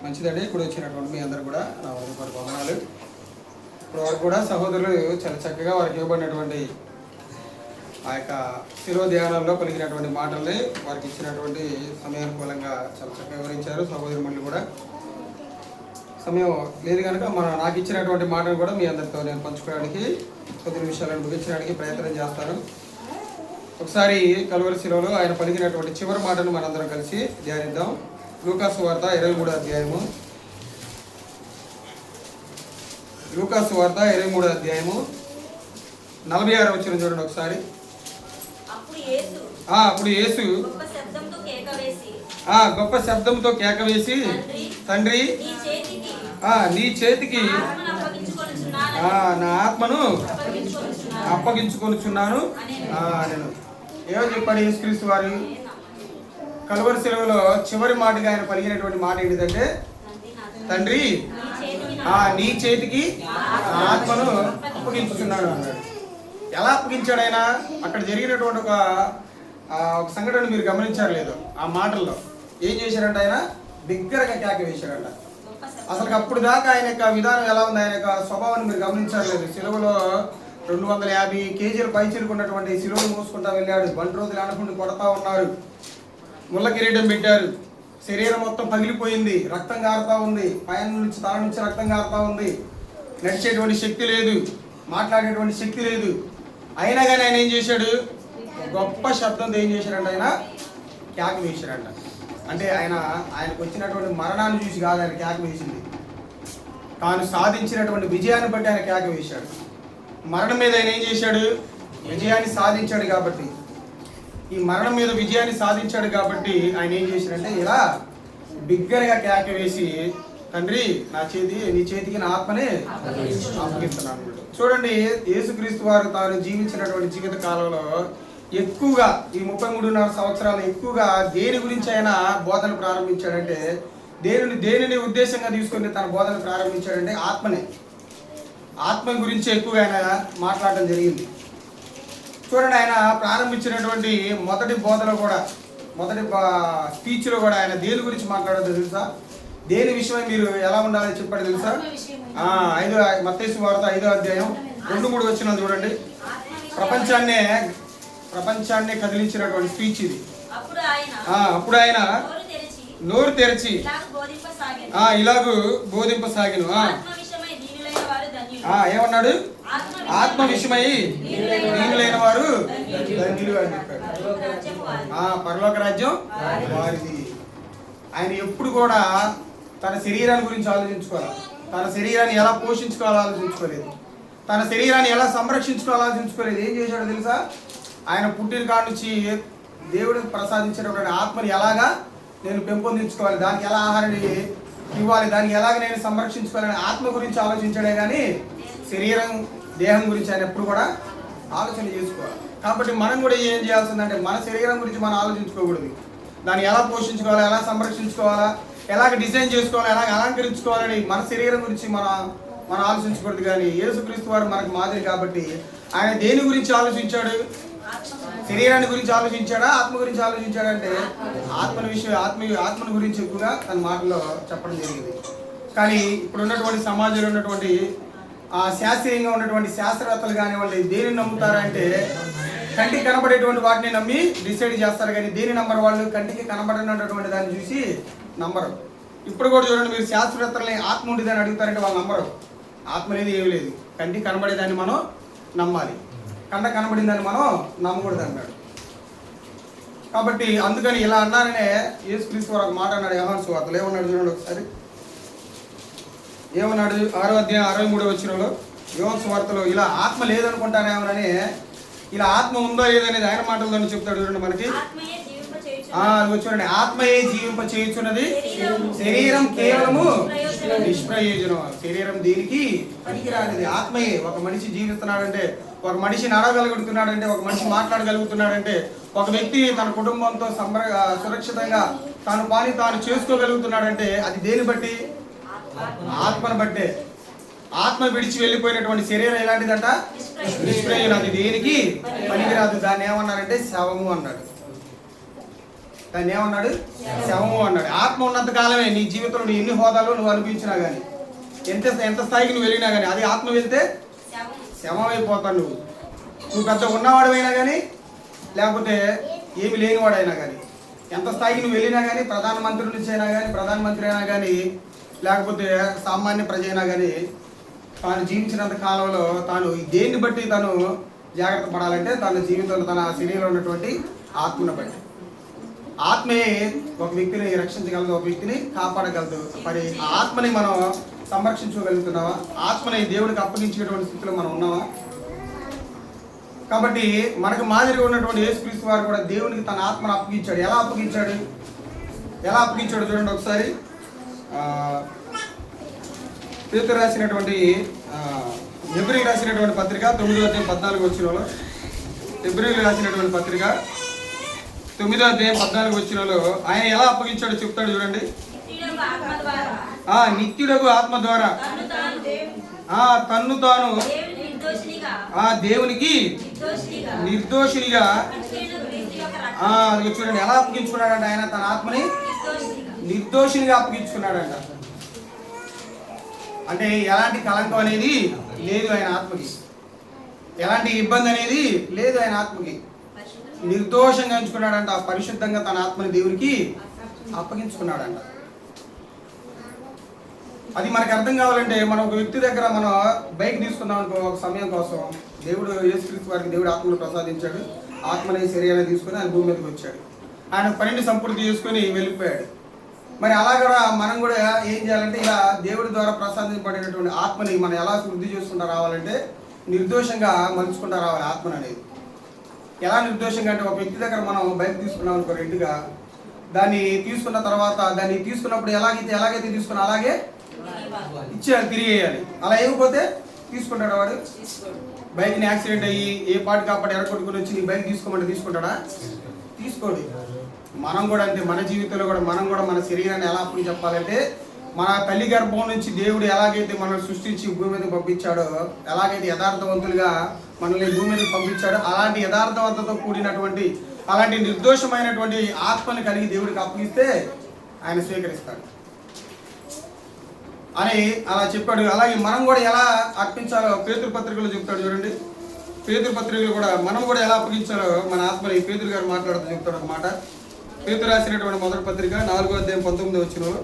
మంచిదండి. ఇప్పుడు వచ్చినటువంటి మీ అందరూ కూడా నా హృదయపూర్వక వందనాలు. ఇప్పుడు వారు కూడా సహోదరులు చాలా చక్కగా వారికి ఇవ్వబడినటువంటి ఆ యొక్క శిలువ ధ్యానంలో పలికినటువంటి మాటల్ని వారికి ఇచ్చినటువంటి సమయానుకూలంగా చాలా చక్కగా వివరించారు. సహోదరులు కూడా సమయం లేదు కనుక నాకు ఇచ్చినటువంటి మాటలు కూడా మీ అందరితో నేను పంచుకోవడానికి కొద్ది విషయాలను ముగించడానికి ప్రయత్నం చేస్తాను. ఒకసారి కలువరి శిలువలో ఆయన పలికినటువంటి చివరి మాటను మనందరం కలిసి ధ్యానిద్దాం. లూకాసు వార్త 23వ అధ్యాయము. లూకాసు వార్త 23వ అధ్యాయము 46వ వచనం చూడండి ఒకసారి. అప్పుడు యేసు గొప్ప శబ్దంతో కేక వేసి, తండ్రి నీ చేతికి నా ఆత్మను అప్పగించుకొనుచున్నాను నేను. ఏమో చెప్పాడు యేసుక్రీస్తు వారు కలువరి శిలువలో చివరి మాటగా ఆయన పలికినటువంటి మాట ఏంటిదంటే, తండ్రి నీ చేతికి ఆత్మను అప్పగించుచున్నాడు అన్నాడు. ఎలా అప్పగించాడు ఆయన? అక్కడ జరిగినటువంటి ఒక సంఘటన మీరు గమనించారు లేదు? ఆ మాటల్లో ఏం చేశారంట? ఆయన బిగ్గరగా కేక వేశారంట. అసలు అప్పుడు దాకా ఆయన యొక్క విధానం ఎలా ఉంది, ఆయన యొక్క స్వభావాన్ని మీరు గమనించారు లేదు? శిలువలో 250 కేజీల పైచిలుకున్నటువంటి శిలువను మోసుకుంటా వెళ్ళాడు. బంటి రోజులు అనకుండా కొడతా ఉన్నారు. ముళ్ళ కిరీటం పెట్టారు. శరీరం మొత్తం పగిలిపోయింది, రక్తం కారుతా ఉంది. పైన నుంచి తల నుంచి రక్తం కారుతా ఉంది. నడిచేటువంటి శక్తి లేదు, మాట్లాడేటువంటి శక్తి లేదు. అయినా కానీ ఆయన ఏం చేశాడు? గొప్ప శబ్దంతో ఏం చేశాడంట? ఆయన కేక వేశాడంట. అంటే ఆయనకు వచ్చినటువంటి మరణాన్ని చూసి కాదు ఆయన కేక వేసింది, తాను సాధించినటువంటి విజయాన్ని బట్టి ఆయన కేక వేశాడు. మరణం మీద ఆయన ఏం చేశాడు? విజయాన్ని సాధించాడు. కాబట్టి ఈ మరణం మీద విజయాన్ని సాధించాడు కాబట్టి ఆయన ఏం చేశాడంటే ఇలా బిగ్గరగా కేక వేసి, తండ్రి నీ చేతికి నా ఆత్మనే అప్పగిస్తున్నాను. చూడండి, యేసుక్రీస్తు వారు తాను జీవించినటువంటి జీవిత కాలంలో ఎక్కువగా ఈ 33.5 సంవత్సరాలు ఎక్కువగా దేని గురించి ఆయన బోధన ప్రారంభించాడంటే, దేనిని ఉద్దేశంగా తీసుకొని తన బోధన ప్రారంభించాడంటే ఆత్మ గురించి ఎక్కువగా ఆయన మాట్లాడడం జరిగింది. చూడండి, ఆయన ప్రారంభించినటువంటి మొదటి బోధలో కూడా, మొదటి స్పీచ్లో కూడా ఆయన దేని గురించి మాట్లాడదో తెలుసా? దేని విషయమై మీరు ఎలా ఉండాలని చెప్పాడు తెలుసా? మత్తయి సువార్త 5వ అధ్యాయం 2-3 వచనాలు చూడండి. ప్రపంచాన్నే కదిలించినటువంటి స్పీచ్ ఇది. అప్పుడు ఆయన నోరు తెరిచి ఇలాగూ బోధింపసాగిను. ఏమన్నాడు? ఆత్మ విషయమై దీనులైన వారు ధన్యులు అని చెప్పాడు. పరలోక రాజ్యం వారిది. ఆయన ఎప్పుడు కూడా తన శరీరాన్ని గురించి ఆలోచించుకోవాలి, తన శరీరాన్ని ఎలా పోషించుకోవాలో ఆలోచించుకోలేదు, తన శరీరాన్ని ఎలా సంరక్షించుకోవాలో ఆలోచించుకోలేదు. ఏం చేశాడో తెలుసా? ఆయన పుట్టిన కాడ నుంచి దేవుడు ప్రసాదించినటువంటి ఆత్మని ఎలాగా నేను పెంపొందించుకోవాలి, దానికి ఎలా ఆహారాన్ని ఇవ్వాలి, దానికి ఎలాగ నేను సంరక్షించుకోవాలని ఆత్మ గురించి ఆలోచించాడే కానీ దేహం గురించి ఆయన ఎప్పుడు కూడా ఆలోచన చేసుకోవాలి. కాబట్టి మనం కూడా ఏం చేయాల్సిందంటే మన శరీరం గురించి మనం ఆలోచించుకోకూడదు. దాన్ని ఎలా పోషించుకోవాలా, ఎలా సంరక్షించుకోవాలా, ఎలాగ డిజైన్ చేసుకోవాలా, ఎలాగ అలంకరించుకోవాలని మన శరీరం గురించి మనం ఆలోచించకూడదు. కానీ యేసుక్రీస్తు వారు మనకు మాదిరి కాబట్టి ఆయన దేని గురించి ఆలోచించాడు? శరీరాన్ని గురించి ఆలోచించాడా, ఆత్మ గురించి ఆలోచించాడంటే ఆత్మను గురించి ఎక్కువగా తన మాటల్లో చెప్పడం జరిగింది. కానీ ఇప్పుడున్నటువంటి సమాజంలో ఉన్నటువంటి శాస్త్రీయంగా ఉన్నటువంటి శాస్త్రవేత్తలు కానివ్వండి, దేనిని నమ్ముతారంటే కంటికి కనబడేటువంటి వాటిని నమ్మి డిసైడ్ చేస్తారు. కానీ దేని నమ్మరు వాళ్ళు? కంటికి కనబడినటువంటి దాన్ని చూసి నమ్మరు. ఇప్పుడు కూడా చూడండి, మీరు శాస్త్రవేత్తలని ఆత్మ ఉండేదని అడుగుతారంటే వాళ్ళు నమ్మరు. ఆత్మ అనేది ఏమి లేదు, కంటికి కనబడేదాన్ని మనం నమ్మాలి, కనబడిన దాన్ని మనం నమ్మకూడదు అన్నాడు. కాబట్టి అందుకని ఇలా అన్నారనే యేసుక్రీస్తు వారు ఒక మాట అన్నాడు. యోహాను సువార్తలో ఏమన్నాడు చూడండి ఒకసారి. ఏమన్నాడు? 6వ అధ్యాయం 63వ వచనంలో యోహాను సువార్తలో ఇలా ఆత్మ లేదనుకుంటారేమోనని, ఇలా ఆత్మ ఉందో లేదనేది ఆయన మాటల్లోనే చెప్తాడు చూడండి మనకి. చూడండి, ఆత్మయే జీవింప చేయుచున్నది, శరీరం కేవలము నిష్ప్రయోజనం. శరీరం దీనికి పనికిరానిది. ఆత్మయే. ఒక మనిషి జీవిస్తున్నాడంటే, ఒక మనిషి నడవగలుగుతున్నాడంటే, ఒక మనిషి మాట్లాడగలుగుతున్నాడంటే, ఒక వ్యక్తి తన కుటుంబంతో సురక్షితంగా తాను తాను చేసుకోగలుగుతున్నాడంటే అది దేని బట్టి? ఆత్మను బట్టే. ఆత్మ విడిచి వెళ్ళిపోయినటువంటి శరీరం ఎలాంటిదంట? నిష్ప్రయోజనం. అది దేనికి పనికిరాదు. దాన్ని ఏమన్నారంటే శవము అన్నాడు. దాన్ని ఏమన్నాడు? శవము అన్నాడు. ఆత్మ ఉన్నంత కాలమే నీ జీవితంలో నీ ఎన్ని హోదాలు నువ్వు అనిపించినా కానీ, ఎంత స్థాయికి నువ్వు వెళ్ళినా కానీ, అది ఆత్మ వెళ్తే శవం అయిపోతావు. నువ్వు పెద్ద ఉన్నవాడైనా కానీ, లేకపోతే ఏమి లేనివాడైనా కానీ, ఎంత స్థాయికి నువ్వు వెళ్ళినా కానీ, ప్రధానమంత్రి నుంచి అయినా కానీ, ప్రధానమంత్రి అయినా కానీ, లేకపోతే సామాన్య ప్రజ అయినా కానీ, తాను జీవించినంత కాలంలో తాను దేన్ని బట్టి తను జాగ్రత్త పడాలంటే తన జీవితంలో తన శరీరంలో ఉన్నటువంటి ఆత్మను బట్టి. ఆత్మే ఒక వ్యక్తిని రక్షించగలదు, ఒక వ్యక్తిని కాపాడగలదు. మరి ఆ ఆత్మని మనం సంరక్షించగలుగుతున్నావా? ఆత్మని దేవుడికి అప్పగించేటువంటి స్థితిలో మనం ఉన్నావా? కాబట్టి మనకు మాదిరిగా ఉన్నటువంటి యేసుక్రీస్తు వారు కూడా దేవునికి తన ఆత్మను అప్పగించాడు. ఎలా అప్పగించాడు చూడండి ఒకసారి. పేతురు రాసినటువంటి హెబ్రీయులకు రాసినటువంటి పత్రిక 9:14 హెబ్రీయులకు రాసినటువంటి పత్రిక 9:14 ఆయన ఎలా అప్పగించాడో చెప్తాడు చూడండి. నిత్యుడగు ఆత్మ ద్వారా తన్ను తాను దేవునికి నిర్దోషినిగా చూడండి ఎలా అప్పగించుకున్నాడంట. ఆయన తన ఆత్మని నిర్దోషినిగా అప్పగించుకున్నాడంట. అంటే ఎలాంటి కళంకం అనేది లేదు ఆయన ఆత్మకి, ఎలాంటి ఇబ్బంది అనేది లేదు ఆయన ఆత్మకి. నిర్దోషంగా ఎంచుకున్నాడంట, పరిశుద్ధంగా తన ఆత్మని దేవునికి అప్పగించుకున్నాడంట. అది మనకు అర్థం కావాలంటే మనం ఒక వ్యక్తి దగ్గర మనం బైక్ తీసుకుందాం అనుకో, ఒక సమయం కోసం దేవుడు యేసుక్రీస్తు వారికి దేవుడు ఆత్మను ప్రసాదించాడు. ఆత్మని శరీరాన్ని తీసుకొని ఆయన భూమి మీదకి వచ్చాడు. ఆయన పనిని సంపూర్తి చేసుకొని వెళ్ళిపోయాడు. మరి అలాగా మనం కూడా ఏం చేయాలంటే ఇలా దేవుడి ద్వారా ప్రసాదింపబడినటువంటి ఆత్మని మనం ఎలా వృద్ధి చేసుకుంటూ రావాలంటే నిర్దోషంగా మలుచుకుంటూ రావాలి ఆత్మని అనేది. ఎలా నిర్దోషంగా అంటే ఒక వ్యక్తి దగ్గర మనం బైక్ తీసుకున్నాం అనుకో రెండుగా, దాన్ని తీసుకున్న తర్వాత దాన్ని తీసుకున్నప్పుడు ఎలాగైతే తీసుకున్నా అలాగే ఇచ్చేయాలి, తిరిగేయాలి. అలా ఇవ్వకపోతే తీసుకుంటాడు వాడు. బైక్ని యాక్సిడెంట్ అయ్యి ఏ పాటి కాపాటి ఎరగొట్టుకుని వచ్చి నీ బైక్ తీసుకోమంటే తీసుకుంటాడా? తీసుకోడు. మనం కూడా అంతే, మన జీవితంలో కూడా మనం కూడా మన శరీరాన్ని ఎలా అప్పుడు చెప్పాలంటే మన తల్లి గర్భం నుంచి దేవుడు ఎలాగైతే మనల్ని సృష్టించి భూమి మీదకి పంపించాడో, ఎలాగైతే యథార్థవంతులుగా మనల్ని భూమి మీదకి పంపించాడో, అలాంటి యథార్థవంతతో కూడినటువంటి అలాంటి నిర్దోషమైనటువంటి ఆత్మని కలిగి దేవుడికి అప్పగిస్తే ఆయన స్వీకరిస్తాడు అని అలా చెప్పాడు. అలాగే మనం కూడా ఎలా అర్పించాలో పేతురు పత్రికలో చెప్తాడు చూడండి. పేతురు పత్రికలు కూడా మనం కూడా ఎలా అప్పగించాలో మన ఆత్మని పేతురు గారు మాట్లాడుతూ చెప్తాడు ఒక మాట. పేతురు రాసినటువంటి మొదటి పత్రిక 4:19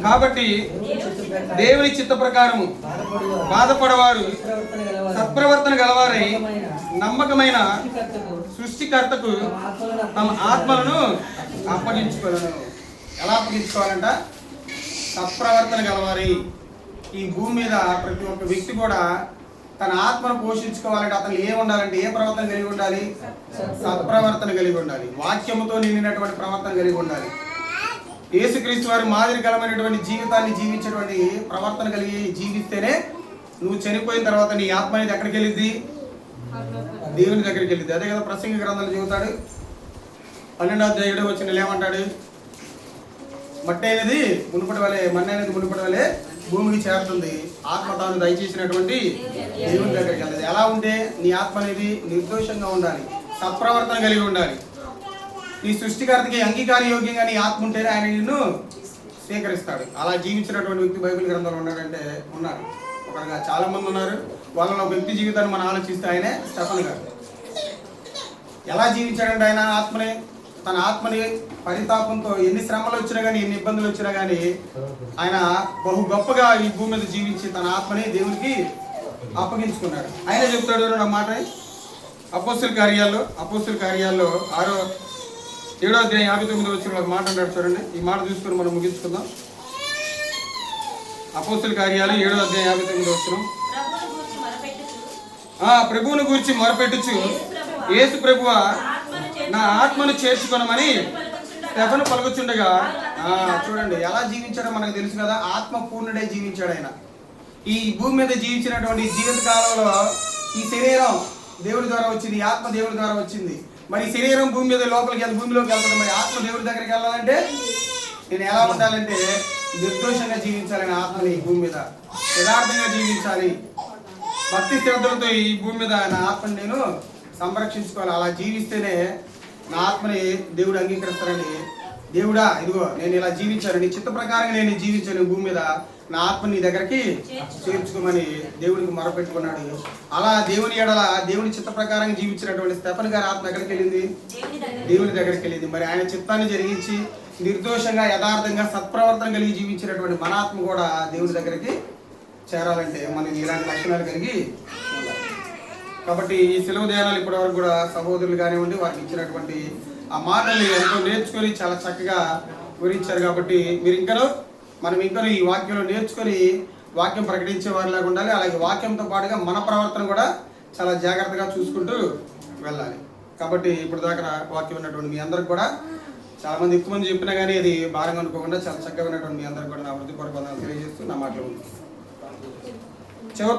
కాబట్టి దేవుని చిత్త ప్రకారము బాధపడవారు సత్ప్రవర్తన గలవారై నమ్మకమైన సృష్టికర్తకు తమ ఆత్మలను అప్పగించుకోవాలను. ఎలా అప్పగించుకోవాలంట? సత్ప్రవర్తన గలవారై. ఈ భూమి మీద ప్రతి ఒక్క వ్యక్తి కూడా తన ఆత్మను పోషించుకోవాలంటే అతను ఏముండాలంటే ఏ ప్రవర్తన కలిగి ఉండాలి? సత్ప్రవర్తన కలిగి ఉండాలి. వాక్యముతో నిండినటువంటి ప్రవర్తన కలిగి ఉండాలి. యేసుక్రీస్తు వారి మాదిరికరమైనటువంటి జీవితాన్ని జీవించేటువంటి ప్రవర్తన కలిగి జీవిస్తేనే నువ్వు చనిపోయిన తర్వాత నీ ఆత్మ అనేది ఎక్కడికి వెళ్ళిద్ది? దేవుని దగ్గరికి వెళ్ళిద్ది. అదే కదా ప్రసంగి గ్రంథాలు చెబుతాడు. 12:7 ఏమంటాడు? మట్టి అనేది మునుపటి వలె, మన్ను అనేది మునుపటి వలె భూమికి చేరుతుంది, ఆత్మ తాను దయచేసినటువంటి దేవుని దగ్గరికి వెళ్ళదు. ఎలా ఉంటే నీ ఆత్మ అనేది నిర్దోషంగా ఉండాలి, సత్ప్రవర్తన కలిగి ఉండాలి. నీ సృష్టికర్తకి అంగీకార యోగ్యంగా నీ ఆత్మ ఉంటేనే ఆయన నిన్ను స్వీకరిస్తాడు. అలా జీవించినటువంటి వ్యక్తి బైబిల్ గ్రంథంలో ఉన్నాడంటే ఉన్నారు. ఒకరిగా చాలా మంది ఉన్నారు. వాళ్ళలో వ్యక్తి జీవితాన్ని మనం ఆలోచిస్తే ఆయనే స్టెఫన్ గారు. ఎలా జీవించాడంటే ఆయన తన ఆత్మని పరితాపంతో ఎన్ని శ్రమలు వచ్చినా కానీ ఎన్ని ఇబ్బందులు వచ్చినా కానీ ఆయన బహు గొప్పగా ఈ భూమి మీద జీవించి తన ఆత్మని దేవునికి అప్పగించుకున్నాడు. ఆయన చెప్తాడు నా మాట అపోస్తుల కార్యాల్లో 7:59 మాట అంటాడు చూడండి. ఈ మాట చూసుకొని మనం ముగించుకుందాం. అపోస్తుల కార్యాలు 7:59 ప్రభువును గూర్చి మొరపెట్టుచు యేసు ప్రభువా నా ఆత్మను చేర్చుకొనమని స్టెఫను పలుకుచుండగా, చూడండి ఎలా జీవించాడో మనకు తెలుసు కదా. ఆత్మ పూర్ణుడై జీవించాడు ఆయన. ఈ భూమి మీద జీవించినటువంటి జీవిత కాలంలో ఈ శరీరం దేవుడి ద్వారా వచ్చింది, ఆత్మ దేవుడి ద్వారా వచ్చింది. మరి శరీరం భూమి మీద భూమిలోకి వెళ్తుంది. మరి ఆత్మ దేవుడి దగ్గరికి వెళ్ళాలంటే నేను ఎలా ఉండాలంటే నిర్దోషంగా జీవించాలని ఆత్మని ఈ భూమి మీద యథార్థంగా జీవించాలి. భక్తి శ్రద్ధలతో ఈ భూమి మీద ఆయన ఆత్మని నేను సంరక్షించుకోవాలి. అలా జీవిస్తేనే నా ఆత్మని దేవుడు అంగీకరిస్తారని, దేవుడా ఇదిగో నేను ఇలా జీవించాను, నీ చిత్త ప్రకారంగా నేను జీవించాను భూమి మీద, నా ఆత్మ నీ దగ్గరికి చేర్చుకోమని దేవుడికి మొరపెట్టుకున్నాడు. అలా దేవుని ఎడల దేవుని చిత్త ప్రకారం జీవించినటువంటి స్టెఫన్ గారి ఆత్మ ఎక్కడికి వెళ్ళింది? దేవుని దగ్గరికి వెళ్ళింది. మరి ఆయన చిత్తాన్ని జరిగించి నిర్దోషంగా యథార్థంగా సత్ప్రవర్తన కలిగి జీవించినటువంటి మన ఆత్మ కూడా దేవుని దగ్గరికి చేరాలంటే మనం ఇలాంటి లక్షణాలు కలిగి ఉండాలి. కాబట్టి ఈ సెలవు ధ్యానాలు ఇప్పటివరకు కూడా సహోదరులు కానివ్వండి వారికి ఇచ్చినటువంటి ఆ మాటల్ని ఎంతో నేర్చుకొని చాలా చక్కగా వివరించారు. కాబట్టి మనం ఇంకా ఈ వాక్యంలో నేర్చుకొని వాక్యం ప్రకటించే వారిలాగా ఉండాలి. అలాగే వాక్యంతో పాటుగా మన ప్రవర్తన కూడా చాలా జాగ్రత్తగా చూసుకుంటూ వెళ్ళాలి. కాబట్టి ఇప్పుడు దాకా వాక్యం ఉన్నటువంటి మీ అందరికి కూడా చాలా మంది ఎక్కువ మంది చెప్పినా కానీ అది భారంగా అనుకోకుండా చాలా చక్కగా ఉన్నటువంటి మీ అందరికి కూడా నా వృత్తిపూర్వక వందనాలు తెలియజేస్తూ నా మాటలు చివరి